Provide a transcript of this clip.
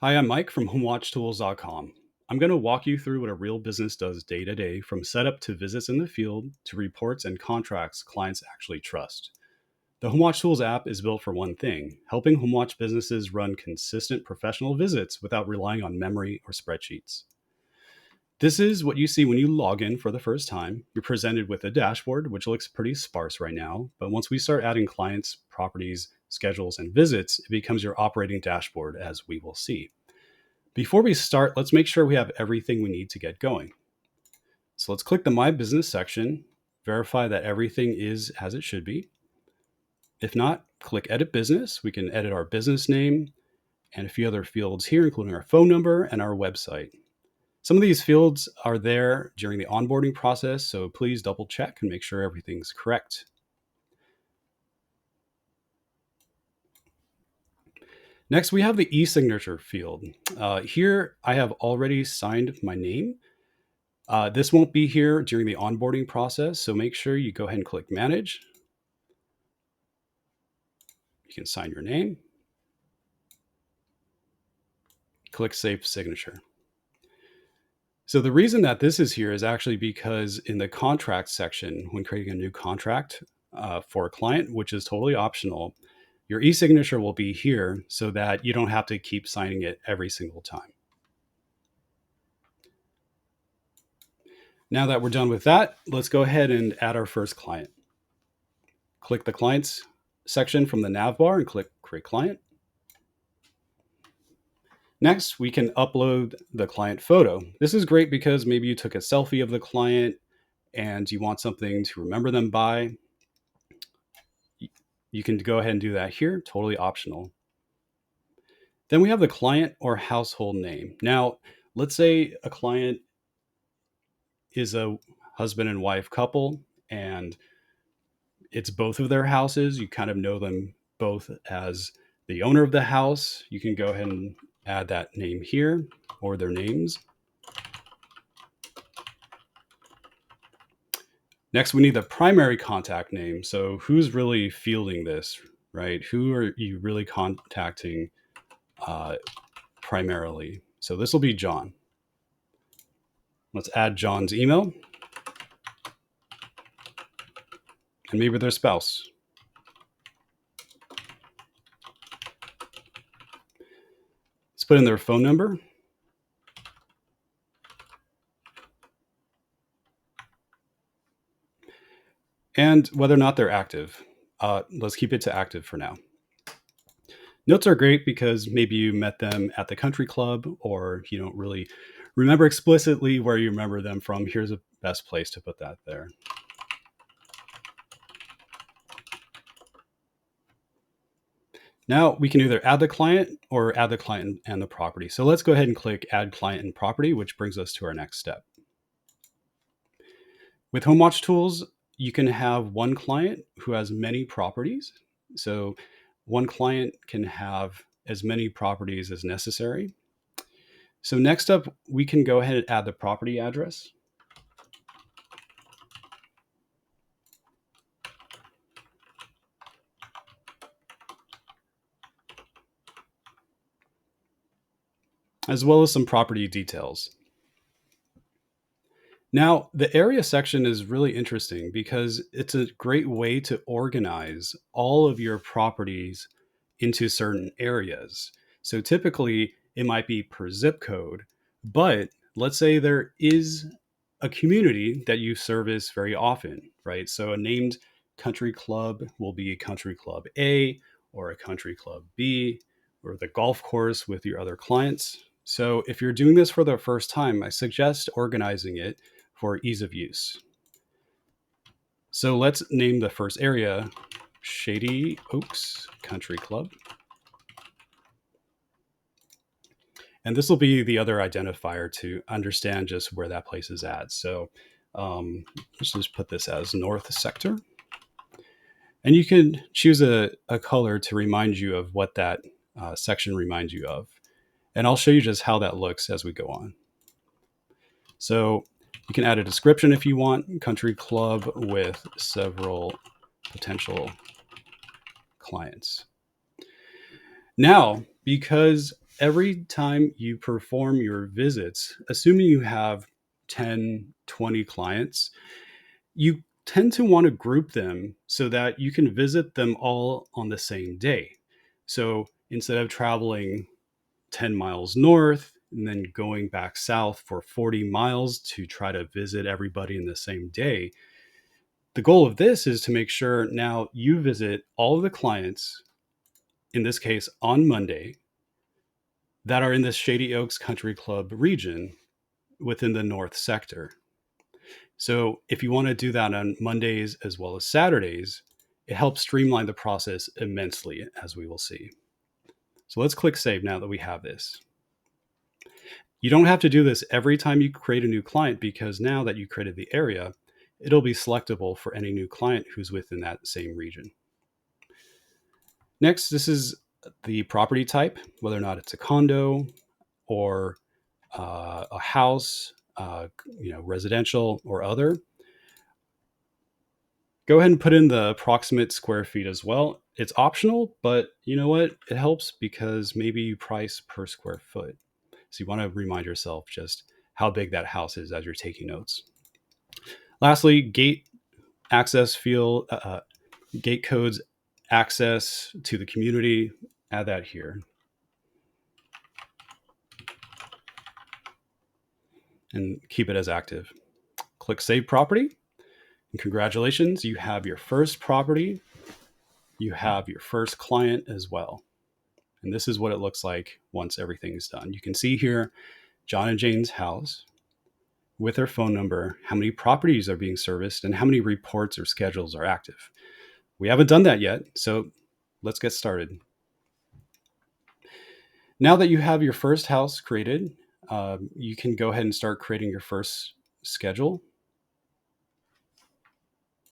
Hi, I'm Mike from HomeWatchTools.com. I'm going to walk you through what a real business does day to day, from setup to visits in the field to reports and contracts clients actually trust. The HomeWatch Tools app is built for one thing: helping HomeWatch businesses run consistent professional visits without relying on memory or spreadsheets. This is what you see when you log in for the first time. You're presented with a dashboard, which looks pretty sparse right now, but once we start adding clients, properties, schedules, and visits, it becomes your operating dashboard, as we will see. Before we start, let's make sure we have everything we need to get going. So let's click the My Business section, verify that everything is as it should be. If not, click Edit Business. We can edit our business name and a few other fields here, including our phone number and our website. Some of these fields are there during the onboarding process, so please double check and make sure everything's correct. Next, we have the e-signature field. Here, I have already signed my name. This won't be here during the onboarding process, so make sure you go ahead and click Manage. You can sign your name. Click Save Signature. So the reason that this is here is actually because in the contract section, when creating a new contract for a client, which is totally optional, your e-signature will be here so that you don't have to keep signing it every single time. Now that we're done with that, let's go ahead and add our first client. Click the Clients section from the nav bar and click Create Client. Next, we can upload the client photo. This is great because maybe you took a selfie of the client and you want something to remember them by. You can go ahead and do that here, totally optional. Then we have the client or household name. Now, let's say a client is a husband and wife couple and it's both of their houses. You kind of know them both as the owner of the house. You can go ahead and add that name here or their names. Next, we need the primary contact name. So who's really fielding this, right? Who are you really contacting primarily? So this will be John. Let's add John's email and maybe their spouse. Let's put in their phone number. And whether or not they're active. Let's keep it to active for now. Notes are great because maybe you met them at the country club or you don't really remember explicitly where you remember them from. Here's a best place to put that there. Now we can either add the client or add the client and the property. So let's go ahead and click Add Client and Property, which brings us to our next step. With HomeWatchTools, you can have one client who has many properties. So one client can have as many properties as necessary. So next up, we can go ahead and add the property address. As well as some property details. Now, the area section is really interesting because it's a great way to organize all of your properties into certain areas. So typically it might be per zip code, but let's say there is a community that you service very often, right? So a named country club will be a country club A or a country club B, or the golf course with your other clients. So if you're doing this for the first time, I suggest organizing it for ease of use. So let's name the first area Shady Oaks Country Club. And this will be the other identifier to understand just where that place is at. So let's just put this as North Sector. And you can choose a color to remind you of what that section reminds you of. And I'll show you just how that looks as we go on. So you can add a description if you want. Country club with several potential clients. Now, because every time you perform your visits, assuming you have 10, 20 clients, you tend to want to group them so that you can visit them all on the same day. So instead of traveling 10 miles north and then going back south for 40 miles to try to visit everybody in the same day, the goal of this is to make sure now you visit all of the clients, in this case on Monday, that are in the Shady Oaks Country Club region within the North sector. So if you want to do that on Mondays as well as Saturdays, it helps streamline the process immensely, as we will see. So let's click save now that we have this. You don't have to do this every time you create a new client, because now that you created the area, it'll be selectable for any new client who's within that same region. Next, this is the property type, whether or not it's a condo or a house, residential or other. Go ahead and put in the approximate square feet as well. It's optional, but you know what? It helps because maybe you price per square foot. So you want to remind yourself just how big that house is as you're taking notes. Lastly, gate access field, gate codes access to the community. Add that here. And keep it as active. Click Save Property. And congratulations, you have your first property. You have your first client as well. And this is what it looks like once everything is done. You can see here John and Jane's house with their phone number, how many properties are being serviced, and how many reports or schedules are active. We haven't done that yet, so let's get started. Now that you have your first house created, you can go ahead and start creating your first schedule.